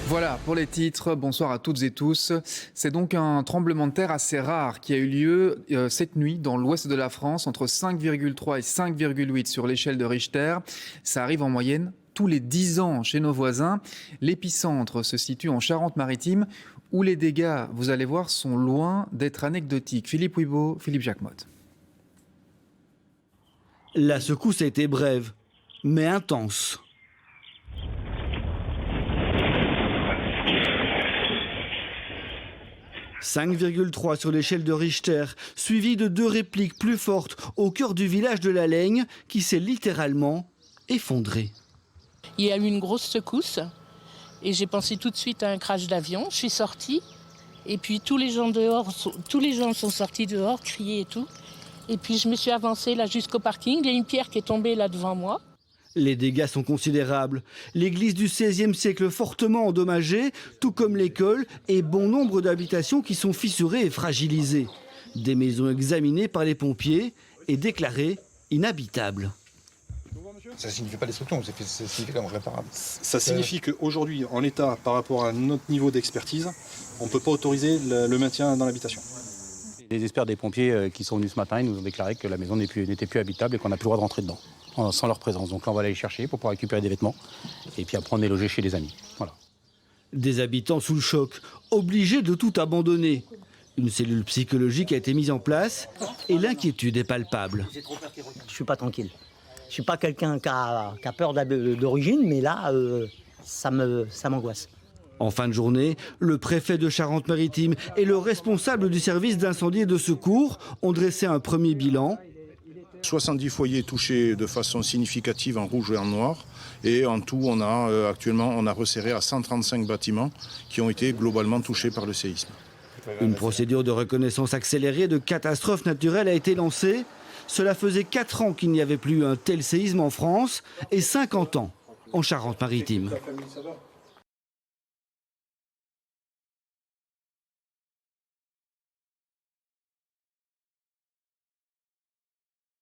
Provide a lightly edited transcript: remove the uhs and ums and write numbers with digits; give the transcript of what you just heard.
Voilà pour les titres, bonsoir à toutes et tous. C'est donc un tremblement de terre assez rare qui a eu lieu cette nuit dans l'ouest de la France, entre 5,3 et 5,8 sur l'échelle de Richter. Ça arrive en moyenne tous les 10 ans chez nos voisins. L'épicentre se situe en Charente-Maritime, où les dégâts, vous allez voir, sont loin d'être anecdotiques. Philippe Ouibaud, Philippe Jacquemotte. La secousse a été brève, mais intense. « 5,3 sur l'échelle de Richter, suivi de 2 répliques plus fortes au cœur du village de La Laigne, qui s'est littéralement effondré. Il y a eu une grosse secousse et j'ai pensé tout de suite à un crash d'avion. Je suis sortie et puis tous les gens sont sortis dehors, criaient et tout. Et puis je me suis avancée là jusqu'au parking. Il y a une pierre qui est tombée là devant moi. Les dégâts sont considérables. L'église du XVIe siècle fortement endommagée, tout comme l'école et bon nombre d'habitations qui sont fissurées et fragilisées. Des maisons examinées par les pompiers et déclarées inhabitables. Ça ne signifie pas destruction, ça signifie quand même réparable. Ça signifie qu'aujourd'hui, en l'état, par rapport à notre niveau d'expertise, on ne peut pas autoriser le maintien dans l'habitation. Les experts des pompiers qui sont venus ce matin, ils nous ont déclaré que la maison n'était plus habitable et qu'on n'a plus le droit de rentrer dedans, sans leur présence. Donc là, on va aller les chercher pour pouvoir récupérer des vêtements. Et puis après, on est logé chez des amis. Voilà. Des habitants sous le choc, obligés de tout abandonner. Une cellule psychologique a été mise en place et l'inquiétude est palpable. Je ne suis pas tranquille. Je ne suis pas quelqu'un qui a peur d'origine, mais là, ça m'angoisse. En fin de journée, le préfet de Charente-Maritime et le responsable du service d'incendie et de secours ont dressé un premier bilan. 70 foyers touchés de façon significative en rouge et en noir. Et en tout, actuellement, on a resserré à 135 bâtiments qui ont été globalement touchés par le séisme. Une procédure de reconnaissance accélérée de catastrophe naturelle a été lancée. Cela faisait 4 ans qu'il n'y avait plus un tel séisme en France et 50 ans en Charente-Maritime.